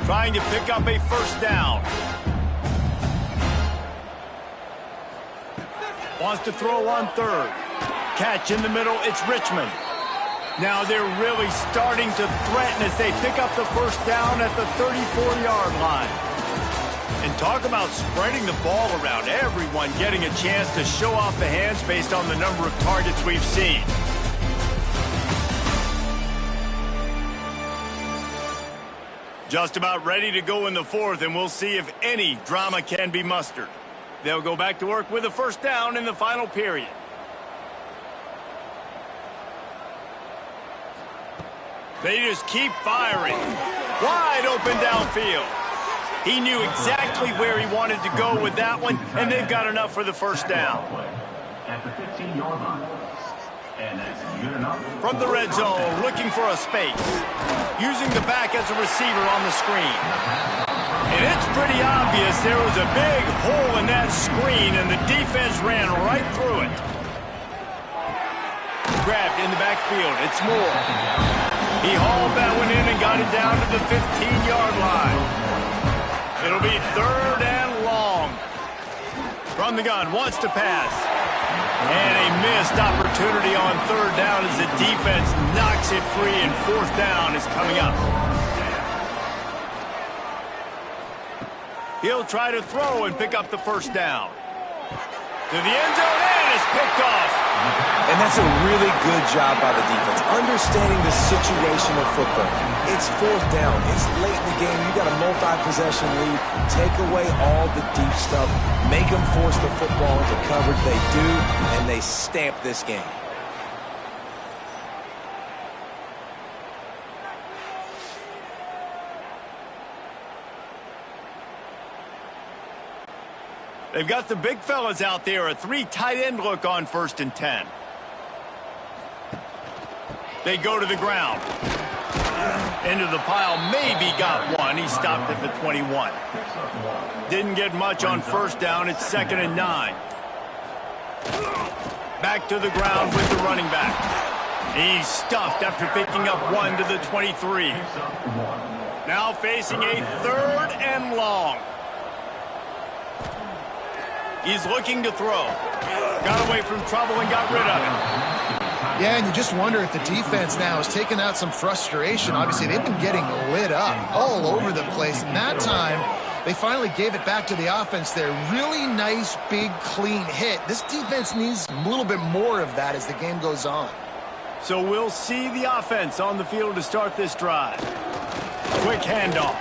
Trying to pick up a 1st down. Wants to throw on 3rd. Catch in the middle, it's Richmond. Now they're really starting to threaten as they pick up the 1st down at the 34-yard line. And talk about spreading the ball around. Everyone getting a chance to show off the hands based on the number of targets we've seen. Just about ready to go in the 4th, and we'll see if any drama can be mustered. They'll go back to work with a 1st down in the final period. They just keep firing. Wide open downfield. He knew exactly where he wanted to go with that one, and they've got enough for the 1st down. At the 15-yard line. And that's good enough. From the red zone, looking for a space. Using the back as a receiver on the screen. And it's pretty obvious there was a big hole in that screen, and the defense ran right through it. Grabbed in the backfield. It's Moore. He hauled that one in and got it down to the 15-yard line. It'll be 3rd and long. From the gun, wants to pass. And a missed opportunity on 3rd down as the defense knocks it free, and 4th down is coming up. He'll try to throw and pick up the 1st down. To the end zone, and it's picked off. And that's a really good job by the defense, understanding the situation of football. It's 4th down. It's late in the game. You got a multi-possession lead. Take away all the deep stuff. Make them force the football into coverage. They do, and they stamp this game. They've got the big fellas out there, a 3 tight end look on 1st and 10. They go to the ground. Into the pile, maybe got one. He stopped at the 21. Didn't get much on 1st down. It's 2nd and 9. Back to the ground with the running back. He's stuffed after picking up 1 to the 23. Now facing a 3rd and long. He's looking to throw. Got away from trouble and got rid of it. Yeah, and you just wonder if the defense now has taken out some frustration. Obviously, they've been getting lit up all over the place. And that time, they finally gave it back to the offense there. Really nice, big, clean hit. This defense needs a little bit more of that as the game goes on. So we'll see the offense on the field to start this drive. Quick handoff.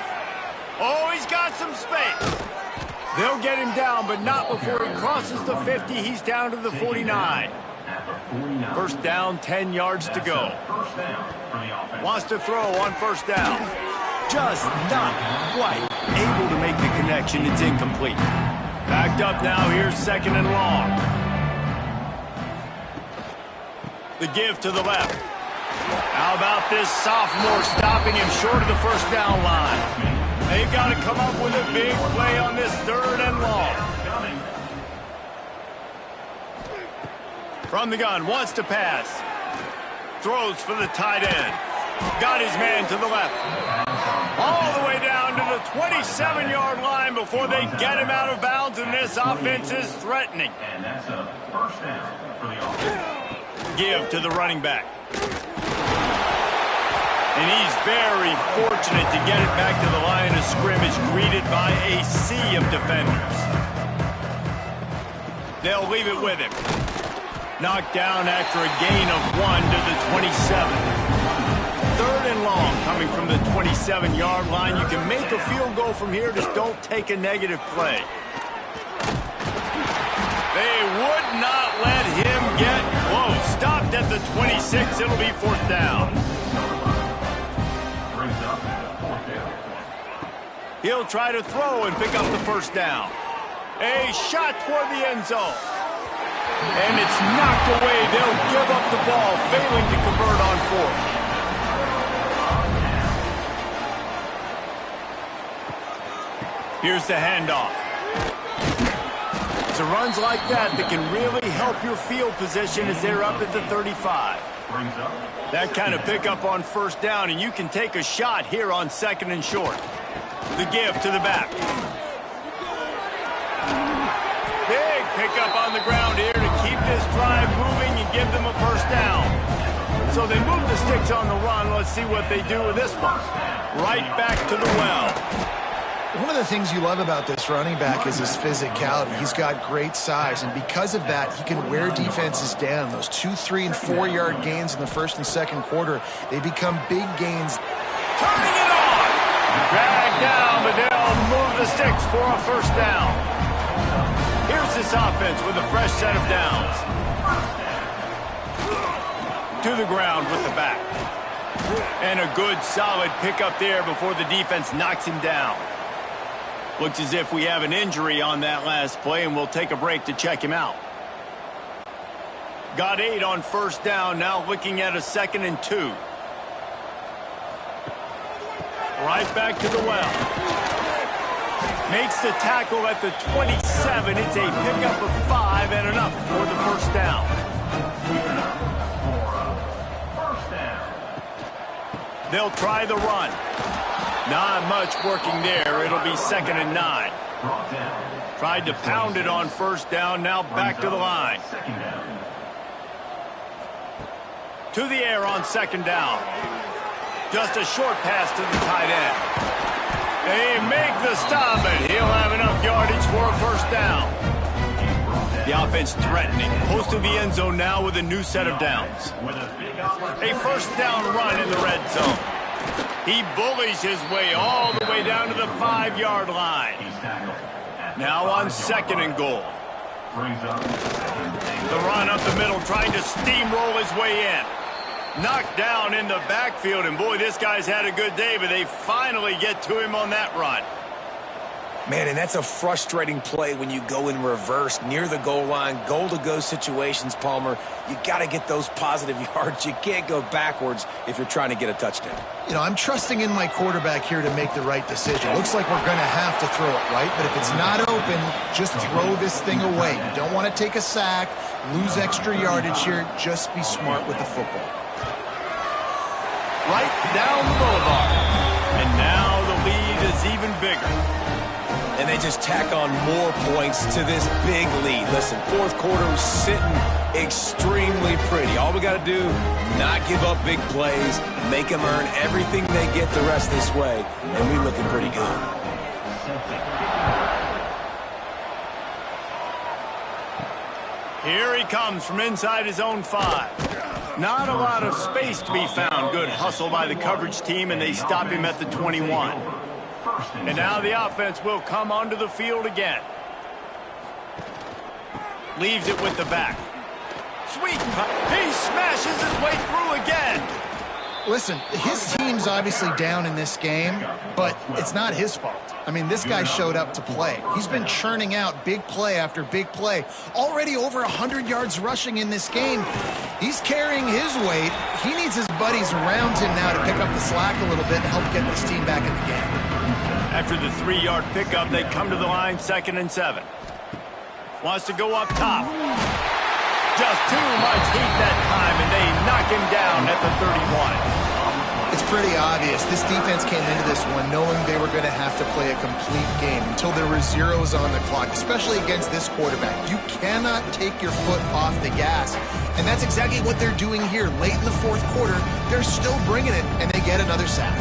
Oh, he's got some space. They'll get him down, but not before he crosses the 50. He's down to the 49. 1st down, 10 yards to go. Wants to throw on 1st down. Just not quite able to make the connection. It's incomplete. Backed up now. Here's 2nd and long. The give to the left. How about this sophomore stopping him short of the 1st down line? They've got to come up with a big play on this 3rd and long. From the gun, wants to pass. Throws for the tight end. Got his man to the left. All the way down to the 27-yard line before they get him out of bounds, and this offense is threatening. And that's a 1st down for the offense. Give to the running back. And he's very fortunate to get it back to the line of scrimmage, greeted by a sea of defenders. They'll leave it with him. Knocked down after a gain of 1 to the 27. 3rd and long coming from the 27-yard line. You can make a field goal from here, just don't take a negative play. They would not let him get close. Stopped at the 26. It'll be 4th down. He'll try to throw and pick up the 1st down. A shot toward the end zone. And it's knocked away. They'll give up the ball, failing to convert on 4th. Here's the handoff. It's runs like that can really help your field position as they're up at the 35. That kind of pickup on 1st down, and you can take a shot here on 2nd and short. The give to the back. Big pickup on the ground here to keep this drive moving and give them a 1st down. So they move the sticks on the run. Let's see what they do with this one. Right back to the well. One of the things you love about this running back is his physicality. He's got great size, and because of that, he can wear defenses down. Those 2, 3, and 4-yard gains in the 1st and 2nd quarter, they become big gains. Turning it on! Dragged down, but they'll move the sticks for a 1st down. Here's this offense with a fresh set of downs. To the ground with the back. And a good, solid pickup there before the defense knocks him down. Looks as if we have an injury on that last play, and we'll take a break to check him out. Got 8 on 1st down, now looking at a 2nd and 2. Right back to the well. Makes the tackle at the 27. It's a pickup of 5 and enough for the 1st down. They'll try the run. Not much working there. It'll be 2nd and 9. Tried to pound it on 1st down. Now back to the line. To the air on 2nd down. Just a short pass to the tight end. They make the stop, and he'll have enough yardage for a 1st down. The offense threatening. Close to the end zone now with a new set of downs. A 1st down run in the red zone. He bullies his way all the way down to the 5-yard line. Now on 2nd and goal. The run up the middle, trying to steamroll his way in. Knocked down in the backfield, and boy, this guy's had a good day, but they finally get to him on that run. Man, and that's a frustrating play when you go in reverse near the goal line, goal-to-go situations, Palmer. You got to get those positive yards. You can't go backwards if you're trying to get a touchdown. You know, I'm trusting in my quarterback here to make the right decision. Looks like we're going to have to throw it, right? But if it's not open, just throw this thing away. You don't want to take a sack, lose extra yardage here. Just be smart with the football. Right down the boulevard. And now the lead is even bigger. And they just tack on more points to this big lead. Listen, fourth quarter was sitting extremely pretty. All we got to do, not give up big plays, make them earn everything they get the rest this way, and we looking pretty good. Here he comes from inside his own 5. Not a lot of space to be found. Good hustle by the coverage team, and they stop him at the 21. And now the offense will come onto the field again. Leaves it with the back. Sweet. He smashes his way through again. Listen, his team's obviously down in this game, but it's not his fault. I mean, this guy showed up to play. He's been churning out big play after big play. Already over 100 yards rushing in this game. He's carrying his weight. He needs his buddies around him now to pick up the slack a little bit and help get this team back in the game. After the 3-yard pickup, they come to the line, 2nd and 7. Wants to go up top. Just too much heat that time, and they knock him down at the 31. It's pretty obvious. This defense came into this one knowing they were going to have to play a complete game until there were zeros on the clock, especially against this quarterback. You cannot take your foot off the gas, and that's exactly what they're doing here. Late in the fourth quarter, they're still bringing it, and they get another sack.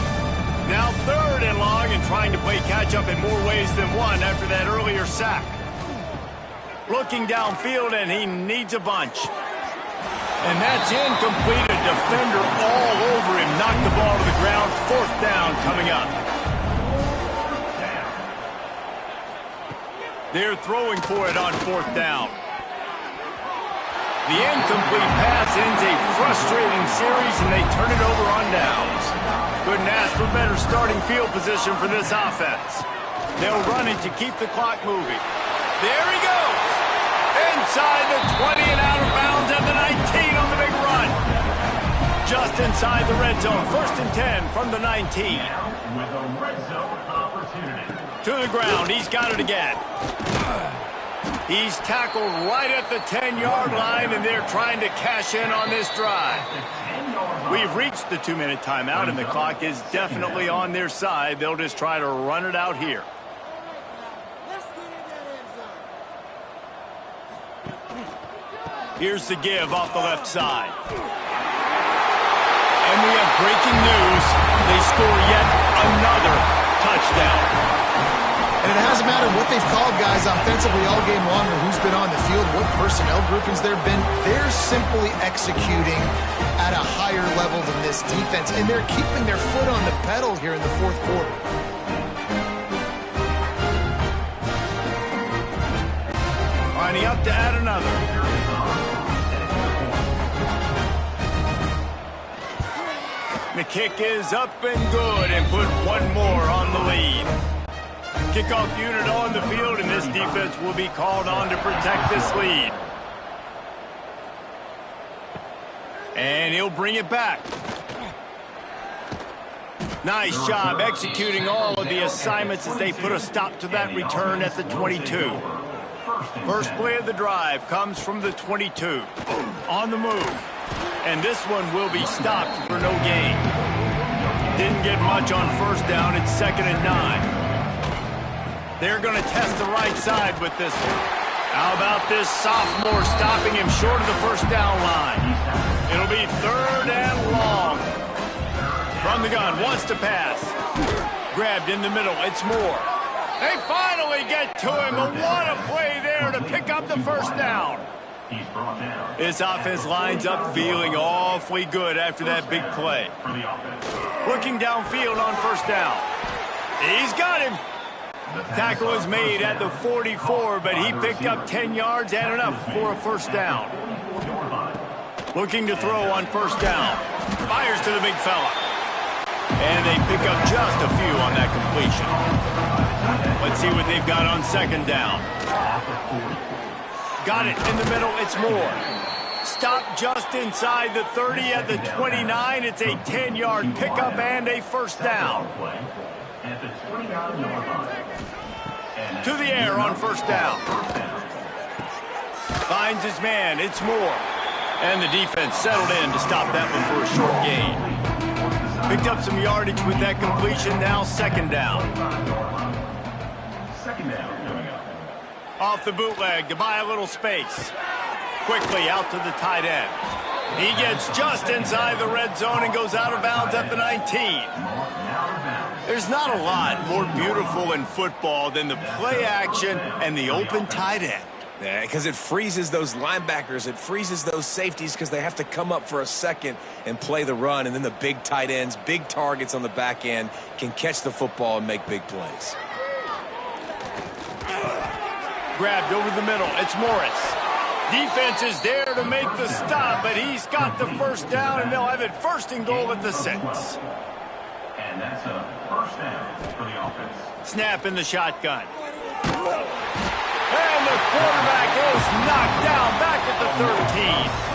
Now 3rd and long and trying to play catch-up in more ways than one after that earlier sack. Looking downfield, and he needs a bunch. And that's incomplete. A defender all over him. Knocked the ball to the ground. 4th down coming up. They're throwing for it on 4th down. The incomplete pass ends a frustrating series, and they turn it over on downs. Couldn't ask for better starting field position for this offense. They'll run it to keep the clock moving. There he goes. Inside the 20 and out of bounds at the 19 on the big run. Just inside the red zone. 1st and 10 from the 19. With a red zone opportunity. To the ground. He's got it again. He's tackled right at the 10-yard line, and they're trying to cash in on this drive. We've reached the 2-minute timeout, and the clock is definitely on their side. They'll just try to run it out here. Here's the give off the left side. And we have breaking news. They score yet another touchdown. And it hasn't mattered what they've called guys offensively all game long or who's been on the field, what personnel groupings there have been. They're simply executing at a higher level than this defense, and they're keeping their foot on the pedal here in the fourth quarter. Lining up to add another. The kick is up and good, and put one more on the lead. Kickoff unit on the field, and this defense will be called on to protect this lead. And he'll bring it back. Nice job executing all of the assignments as they put a stop to that return at the 22. First play of the drive comes from the 22. On the move. And this one will be stopped for no gain. Didn't get much on 1st down. It's 2nd and 9. They're going to test the right side with this one. How about this sophomore stopping him short of the 1st down line? It'll be 3rd and long. From the gun, wants to pass. Grabbed in the middle. It's Moore. They finally get to him, but what a play there to pick up the 1st down. This offense lines up feeling awfully good after that big play. Looking downfield on 1st down. He's got him. Tackle was made at the 44, but he picked up 10 yards and enough for a 1st down. Looking to throw on 1st down. Fires to the big fella. And they pick up just a few on that completion. Let's see what they've got on second down. Got it in the middle. It's Moore. Stop just inside the 30 at the 29. It's a 10-yard pickup and a first down. To the air on first down. Finds his man. It's Moore. And the defense settled in to stop that one for a short gain. Picked up some yardage with that completion. Now second down. Second down coming up. Off the bootleg to buy a little space. Quickly out to the tight end. He gets just inside the red zone and goes out of bounds at the 19. There's not a lot more beautiful in football than the play action and the open tight end. Yeah, because it freezes those linebackers. It freezes those safeties because they have to come up for a second and play the run. And then the big tight ends, big targets on the back end can catch the football and make big plays. Grabbed over the middle. It's Morris. Defense is there to make the stop, but he's got the first down, and they'll have it first and goal at the 6. And that's a first down for the offense. Snap in the shotgun. And the quarterback is knocked down back at the 13.